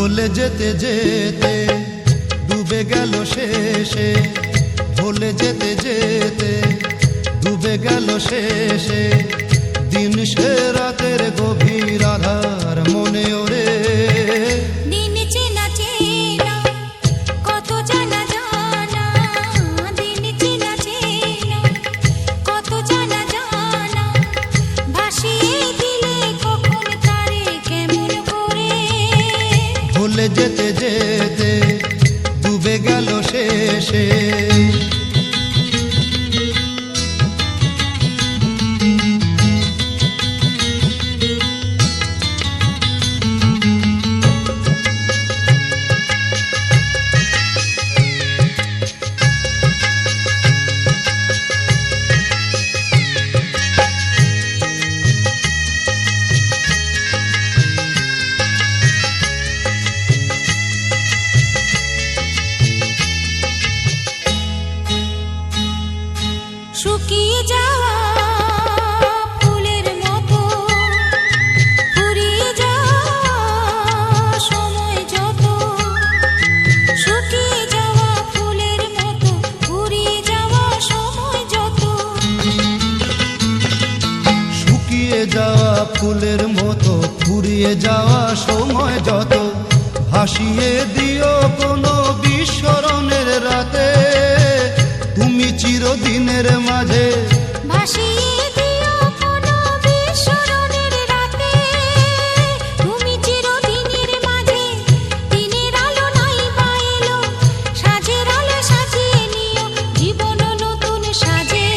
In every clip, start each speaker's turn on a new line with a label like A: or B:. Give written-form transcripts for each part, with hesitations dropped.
A: ভুলে যেতে যেতে ডুবে গেল শেষে, ভুলে যেতে যেতে ডুবে গেল শেষে, দিন সে রাতের গভীর আধার মনে ওরে।
B: দিন চেনা চেনা কত জানা জানা, দিন চেনা চেনা কত জানা জানা, ভাসিয়ে দিলে কখন তারে কেমন করে।
A: ভুলে যেতে যেতে ডুবে গেল শেষে।
B: শুকিয়ে যাওয়া ফুলের মতো ফুরিয়ে যাওয়া সময় যত, শুকিয়ে যাওয়া ফুলের মতো ফুরিয়ে যাওয়া সময় যত।
A: শুকিয়ে যাওয়া ফুলের মতো ফুরিয়ে যাওয়া সময় যত, ভাসিয়ে দিও কোনো বিস্মরণের রাতে, তুমি চিরদিনের মাঝে।
B: ভাসিয়ে দিও কোনো বিস্মরণের রাতে, তুমি চিরদিনের মাঝে। দিনের আলো নাই বা এলো, সাজের আলো সাজিয়ে নিও জীবন নতুন সাজে।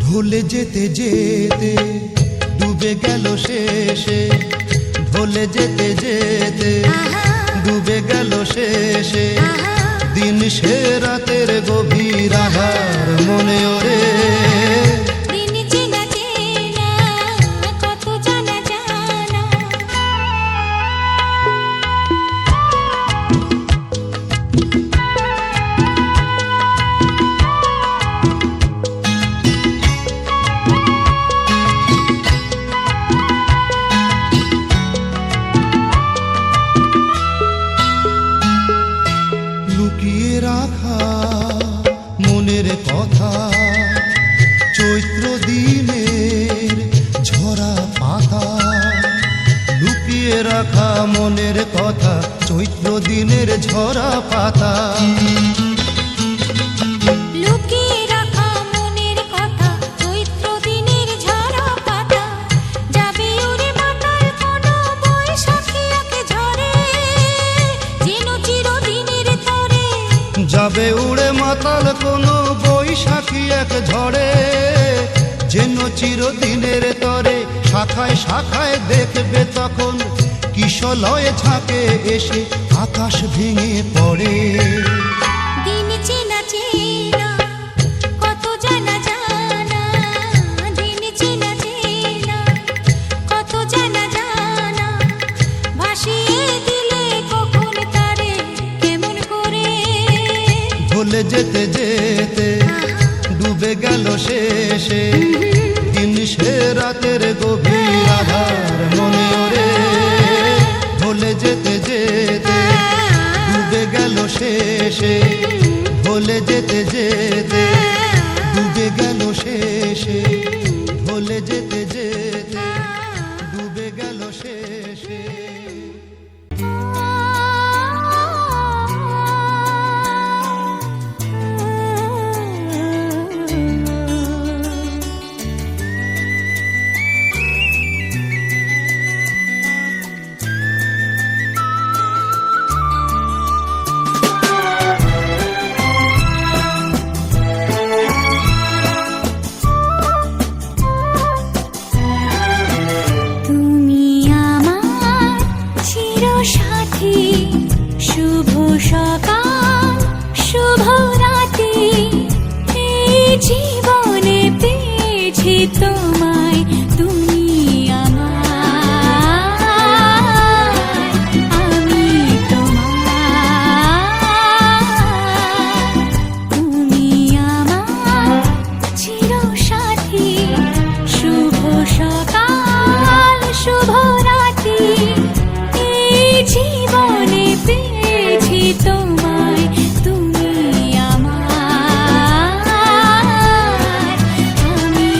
A: ভুলে যেতে যেতে ডুবে গেল শেষে, ভুলে যেতে যেতে ডুবে গেল শেষে, দিন সে রাতের গভীর আধার মনে ওরে।
B: দিন চেনা চেনা কত জানা জানা।
A: লুকিয়ে রাখা মনের কথা, চৈত্র দিনের ঝরা পাতা। লুকিয়ে রাখা মনের কথা, চৈত্র দিনের ঝরা পাতা।
B: লুকিয়ে রাখা মনের কথা, চৈত্র দিনের ঝরা পাতা। যাবে উড়ে মাতাল কোনো বৈশাখী এক ঝড়ে, যেন চিরদিনের তরে।
A: যাবে উড়ে মাতাল কোনো বৈশাখী এক ঝড়ে, যেন চিরদিনের তরে। শাখায় শাখায় দেখবে তখন কিশলয়ে ঝাঁকে এসে আকাশ ভেঙে পড়ে।
B: দিন চেনা চেনা কত জানা জানা, দিন চেনা চেনা কত জানা জানা, ভাসিয়ে দিলে কখন তারে কেমন করে।
A: ভুলে যেতে যেতে ডুবে গেল শেষে, দিন সে রাতের গভীর আধার মনে ওরে। ভুলে যেতে যেতে ডুবে গেল শেষে, ভুলে যেতে যেতে ডুবে গেল শেষে, ভুলে যেতে যেতে ডুবে গেল শেষে।
B: জীবনে পেয়েছি তোমায়, তুমি আমার, আমি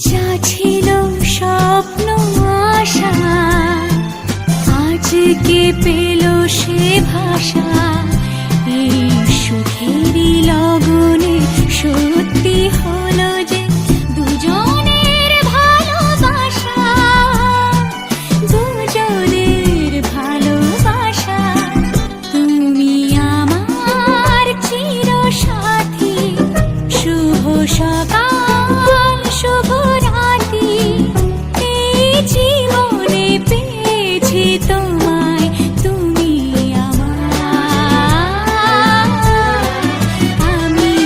B: যা ছিল স্বপ্ন আশা, আজকে পেল সে ভাষা। এই সুখেরই লগনে সত্যি হলো যে দুজনের ভালোবাসা, দুজনের ভালোবাসা। তুমি আমার চিরসাথী, শুভ সকাল শুভ রাতি, এই জীবনে পেয়েছি তোমায়, তুমি আমার, আমি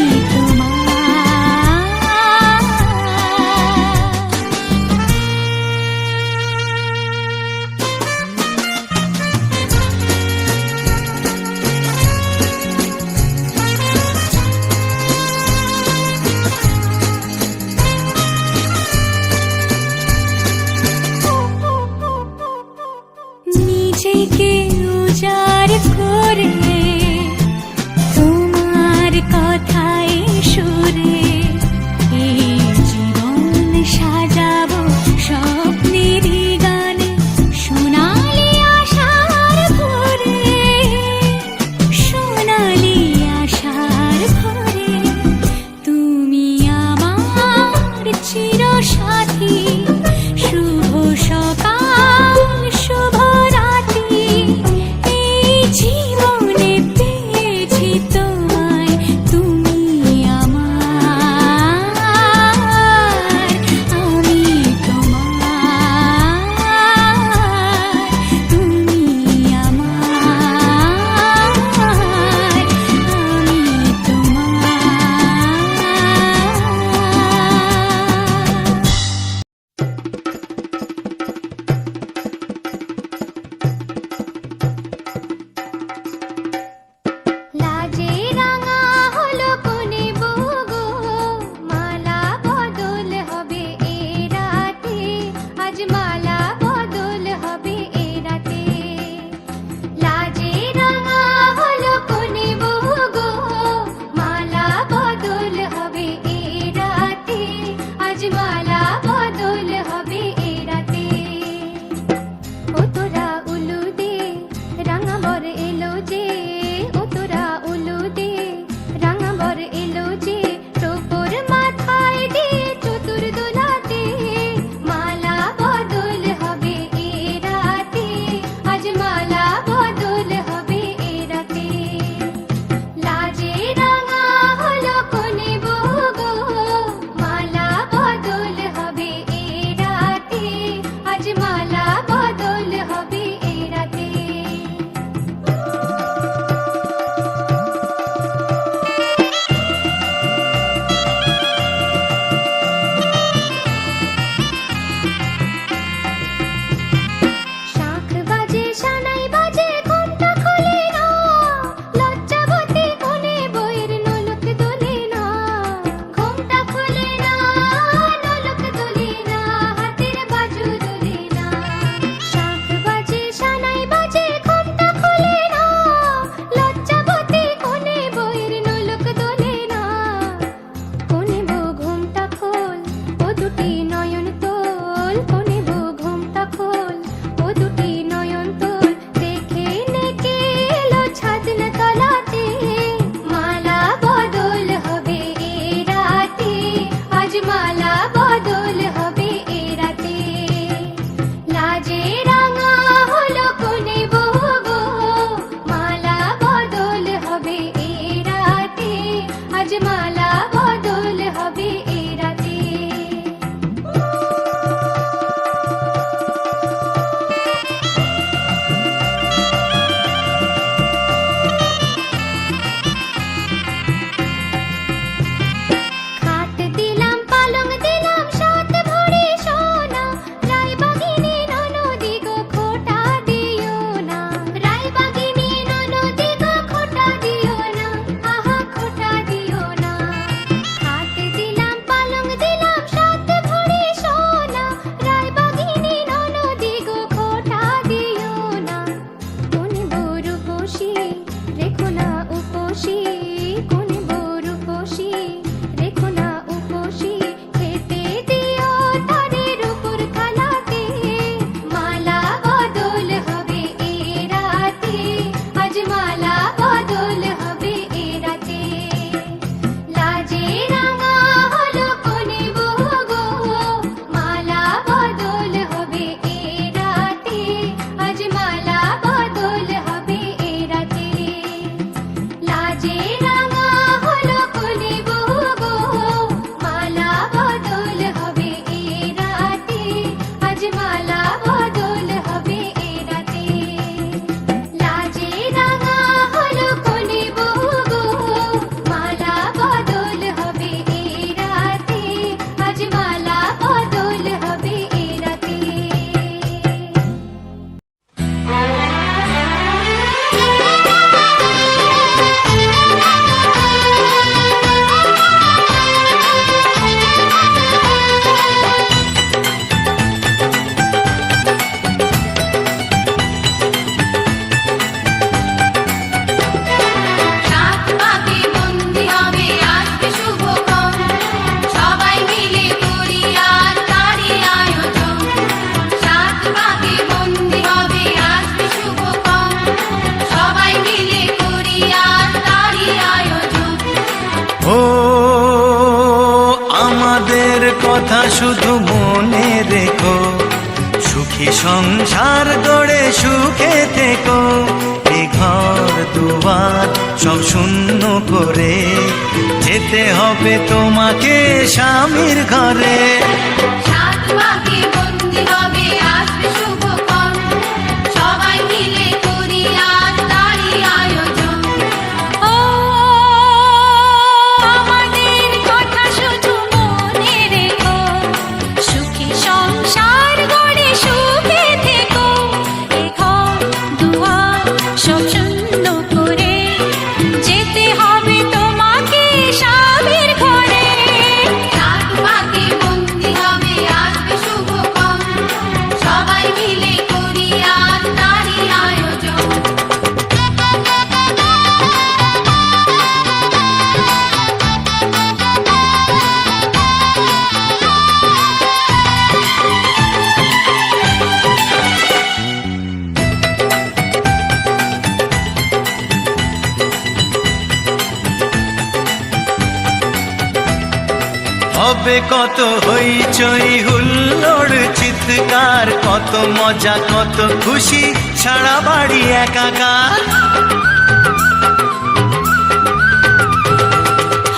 B: নিজেকে উজাড় করে তোমার কথায় সুরে এই জীবন সাজাবো স্বপ্নেরই গানে, সোনালি আশার ভোরে, সোনালি আশার ভোরে। তুমি আমার চিরসাথী, শুভ সকাল শুভ রাতি, এই জীবনে পেয়েছি তোমায়, তুমি আমার, আমি তোমার, তুমি আমার, আমি তোমার। লাজে রাঙা হলো কোনে বগো, মালা বদল হবে এ রাতে, আজ মালা বদল হবে এ রাতে। লাজে রাঙা হলো কোনে বগো, মালা বদল হবে এ রাতে, আজ মালা বদল হবে এ রাতে। ও তোরা উলু দে রাঙা বর এলো যে, ও তোরা উলু দে রাঙা বর এলো যে, টোপর মাথায় দিয়ে চতুর দোলাতে, মালা বদল হবে এ রাতে, আজ মালা বদল হবে এ রাতে। লাজে রাঙা হলো কোনে বগো, মালা বদল হবে এ রাতে, আজ মালা বদল হবে।
C: সংসার গড়ে সুখে থেকো, এ ঘর দুয়ার সব শূন্য করে যেতে হবে তোমাকে স্বামীর ঘরে।
B: সাত পাকে বন্দি হবে আসবে শুভক্ষণ, সবাই মিলে করি আজ তারই আয়োজন। ও আমাদের কথা শুধু মনে রেখো, সুখী সংসার গড়ে সুখে থেকো, এ ঘর দুয়ার সব শূন্য করে যেতে হবে তোমাকে স্বামীর ঘরে। সাত পাকে বন্দি হবে আসবে শুভক্ষণ, সবাই মিলে করি আজ তারই আয়োজন।
C: হবে কত হইচই হুল্লোড় চিৎকার, কত মজা কত খুশি সারা বাড়ি একাকার।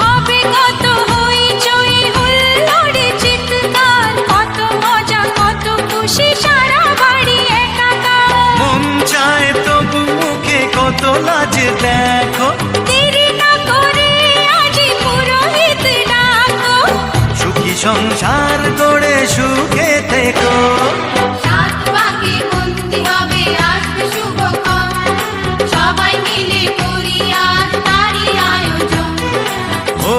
B: হবে কত হইচই হুল্লোড় চিৎকার, কত মজা কত খুশি সারা বাড়ি একাকার।
C: মন চায় তবু মুখে কত লাজ দেখো,
B: দেরি না করে আজই পুরোহিত ডাকো।
C: সুখী সংসার গড়ে সুখে থেকো।
B: সাত পাকে বন্দি হবে আসবে শুভক্ষণ, সবাই মিলে করি আজ তারই আয়োজন।
C: ও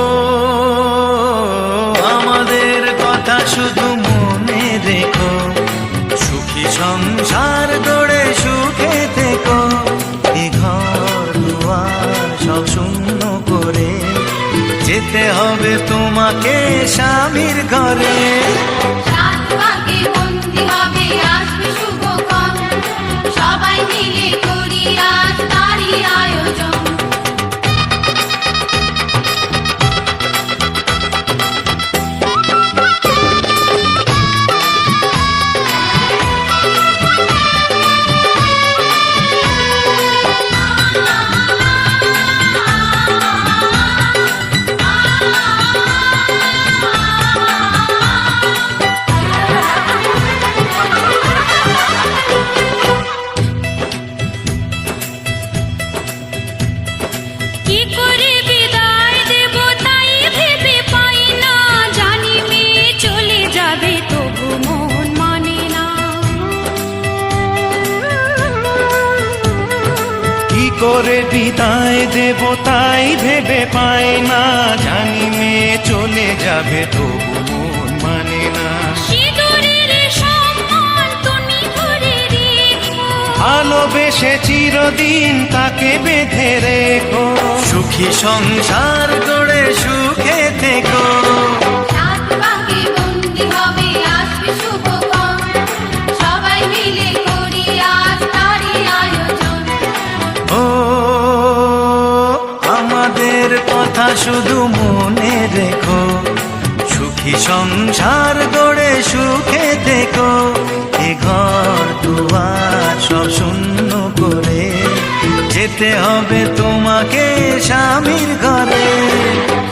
C: আমাদের কথা শুধু মনে রেখো, সুখী সংসার গড়ে সুখে থেকো, এ ঘর দুয়ার সব শূন্য করে যেতে হবে তোমাকে স্বামীর ঘরে।
B: সাত পাকে বন্দি হবে আসবে শুভক্ষণ, সবাই মিলে করি আজ তারই আয়োজন। কি করে বিদায় দেব তাই ভেবে পাই না, জানি মেয়ে চলে যাবে তবু মন মানে না।
A: কি করে বিদায় দেব তাই ভেবে পাই না, জানি মেয়ে চলে যাবে তবু মন মানে না।
B: সিঁদুরের সম্মান তুমি ধরে রেখো,
A: ভালোবেসে চিরদিন তাকে বেঁধে রেখো,
C: সুখী সংসার গড়ে সুখে থেকো।
B: সাত পাকে বন্দি হবে আসবে শুভক্ষণ, সবাই মিলে করি আজ তারই আয়োজন।
C: ও আমাদের কথা শুধু মনে রেখো, সুখী সংসার গড়ে সুখে থেকো, এ ঘর দুয়ার সব শূন্য করে যেতে হবে তোমাকে স্বামীর ঘরে।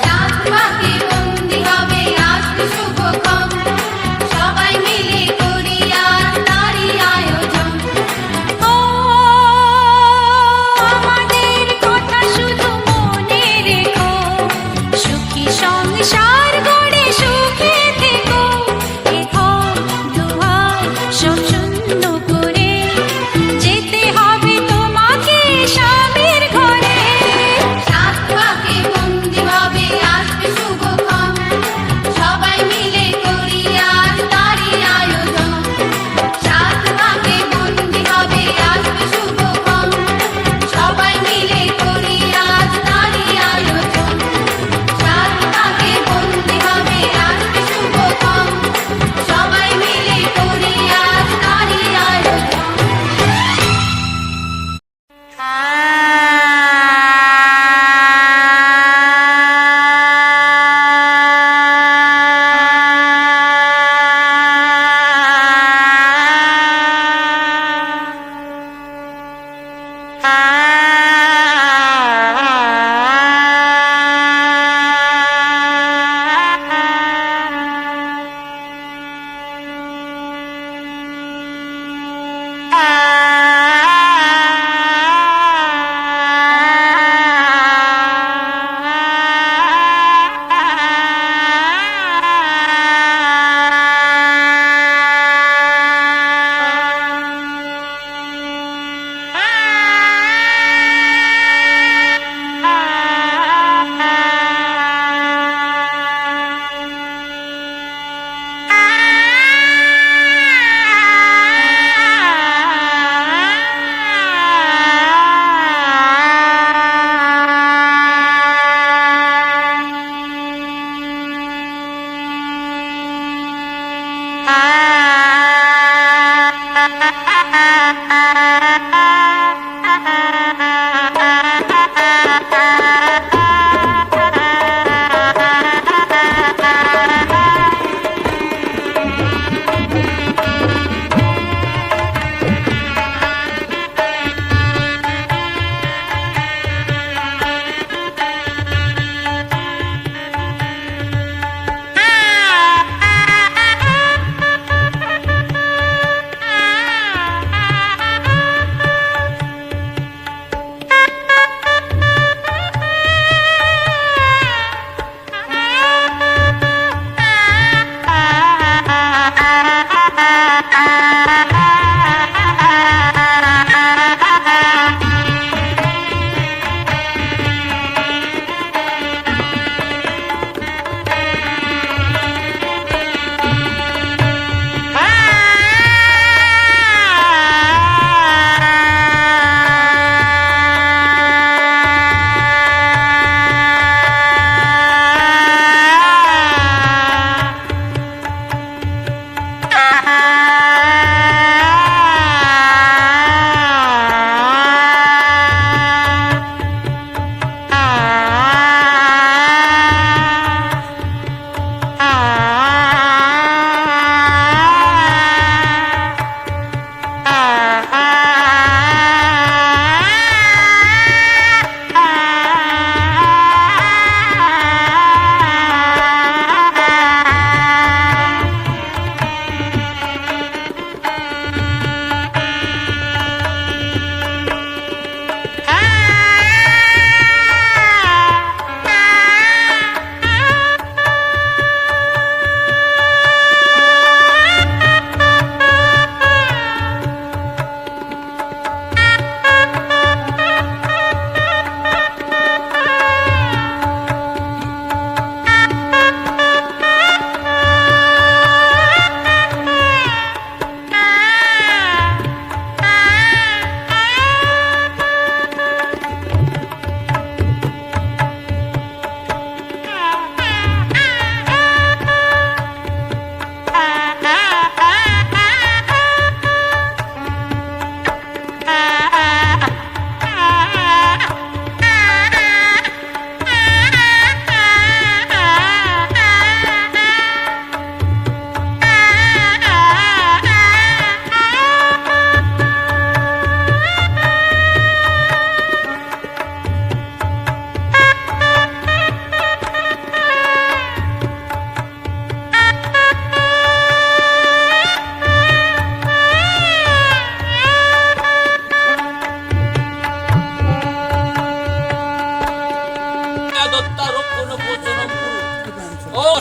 B: সাত পাকে বন্দি হবে আসবে শুভক্ষণ, সবাই মিলে করি আজ তারই আয়োজন। ও আমাদের কথা শুধু মনে রেখো, সুখী সংসার গড়ে সুখে থেকো, এ ঘর দুয়ার সব শূন্য করে যেতে হবে তোমাকে স্বামীর ঘরে। সাত পাকে বন্দি হবে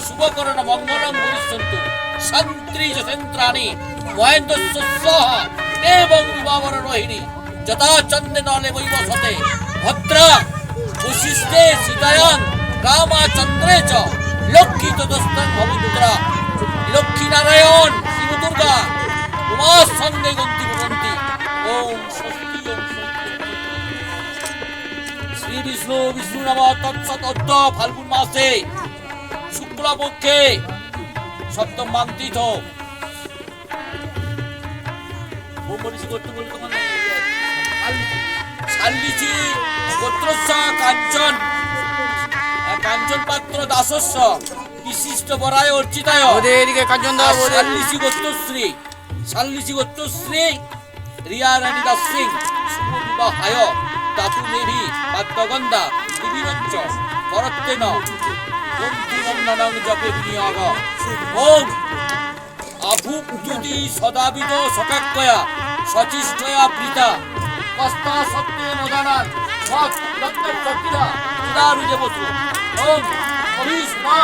D: শুভকরণ মঙ্গলম ভবিষ্যন্তু শান্তিজ সেন্ত্রাণি মহেন্দ্রস্য স্বাহা এবং বিবাবর রোহিণী যথা চন্দ্রে নলে বৈবসতে ভদ্রা বশিষ্ঠে সীতায়াং রামচন্দ্রে চ লক্ষ্মী তদস্তং ভবদুদ্রা লক্ষ্মী নারায়ণ শিব দুর্গা উমা সঙ্গে গন্তি ভবন্তি ওম স্বস্তি ওম শ্রী বিষ্ণু বিষ্ণু নাম তৎসৎ অদ্য ফাল্গুন মাসে শুক্লপক্ষে সপ্তম মান্তিথ শাল্লিচি গোত্রস্য কাঞ্চন কাঞ্চন পাত্র দাসস্য বিশিষ্ট বরায় অর্চিতায়
E: এদিকে কাঞ্চন দা
D: শাল্লিচি গোত্রশ্রী রিয়া রানী দাস সিং শুভ বিবাহায় দাতু মেভি পাদ্যগন্ধা বিবিরঞ্চ করত্তেন বন্ধুনন্দনং জপে বিনিয়োগ ওম আভুক্তুতি সদাবিদ সকাক্কয়া সচিষ্টয়া প্রীতা কস্তা সত্যে নদানান সৎ দত্তচকিরা চিদারুজে বসু ওম হরিষ্মা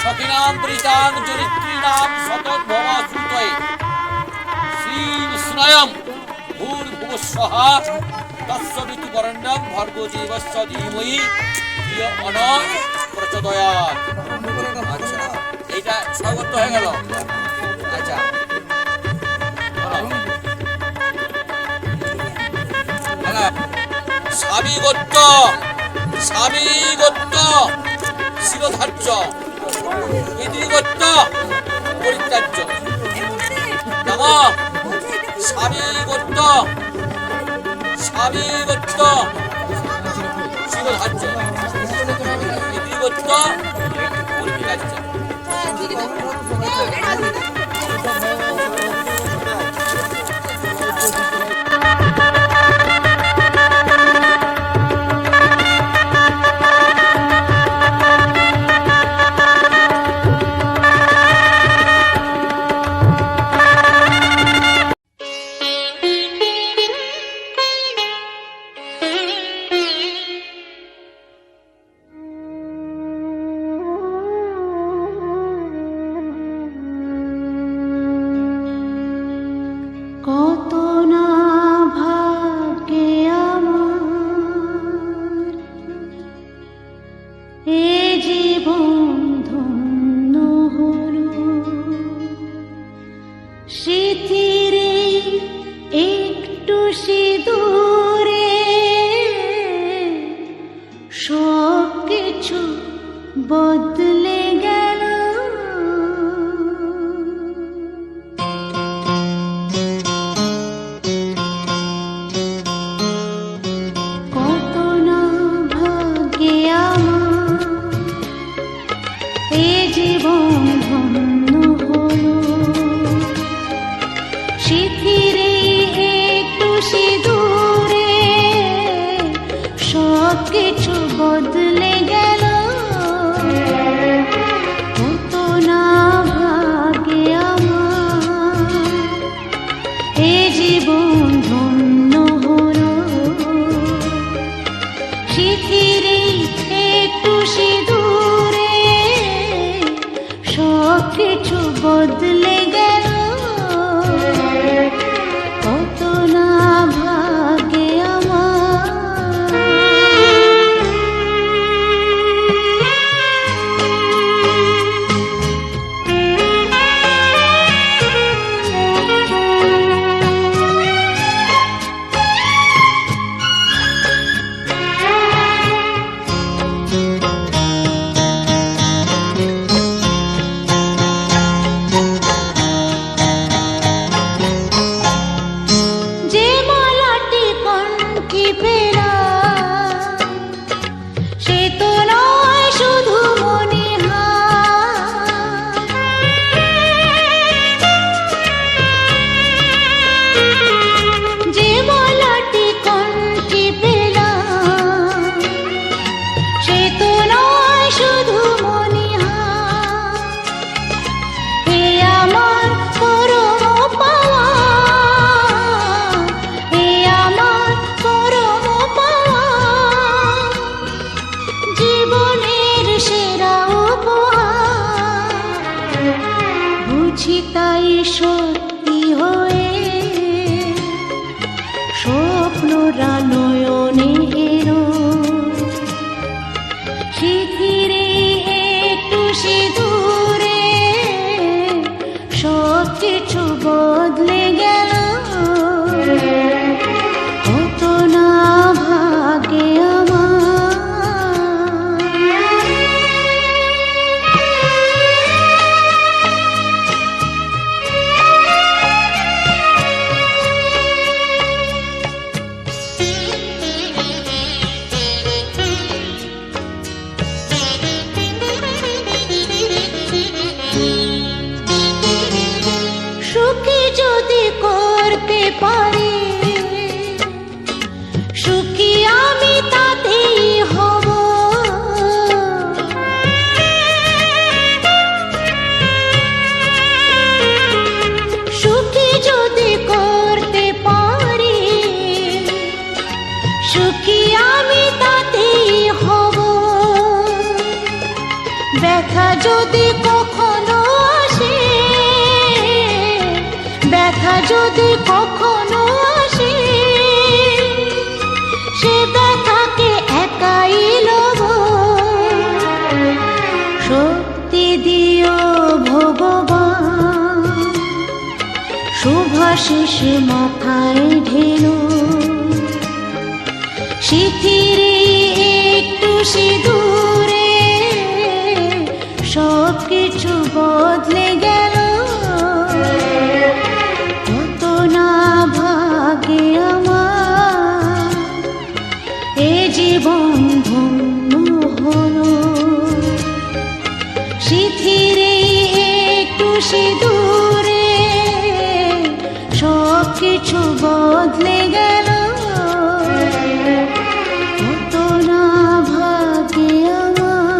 D: সখিনাম প্রীতাং চরিত্রীনাম সতত ভবা শ্রুতয়ে শ্রী বিষ্ণয়ম ভূর্ভুবস্বহা তৎসবিতু বরেণ্যং ভর্গো দেবস্য ধীমহি ধিয়ো নঃ প্রচোদয়াৎ। আচ্ছা এইটা স্বাগত হয়ে গেল। আচ্ছা স্বামী গোত্র শিরোধার্য বিধি গোত্র পরিত্যাজ্য নম স্বামী গোত্র শিরোধার্য, পিতৃ গোত্র পরিবিরাজ্য।
B: কত না ভাগ্যে আমার এ জীবন ধন্য হলো, স্মৃতির একটু সিঁদুরে সব কিছু বদলে গেল। কত না ভাগ্যে আমার এ জীবন ধন্য হলো, স্মৃতির একটু সিঁদুরে সব কিছু বদলে গেল। কত না ভাগ্যে আমার এ জীবন ধন্য হলো, স্মৃতির একটু সিঁদুরে সব কিছু বদলে গেল। কত না ভাগ্যে যে মালাটি কণ্ঠে পেলাম সে তো নয় শুধু মনিহার, যে মালাটি কণ্ঠে পেলাম সে তো নয় শুধু মনিহার। এ আমার পরম পাওয়া, এ আমার পরম পাওয়া, জীবনের সেরা উপহার। বুঝি তাই সত্যি হয়ে স্বপ্নরা নয়নে এলো, স্মৃতির একটু সিঁদুরে সব কিছু বদলে গেল। কত না ভাগ্যে সুখী যদি করতে পারি, সুখী আমি তাতেই হব। সুখী যদি করতে পারি, সুখী আমি তাতেই হব। ব্যথা যদি কখনো আসে, ব্যথা যদি কখনো আসে, সে ব্যথাকে একাই লব। শক্তি দিও ভগবান, শুভাশিস মাথায় ঢেলো, স্মৃতির একটু সিঁদুরে সব কিছু বদলে গেল। কত না
E: বদলে গেল কত না ভাগ্যে আমার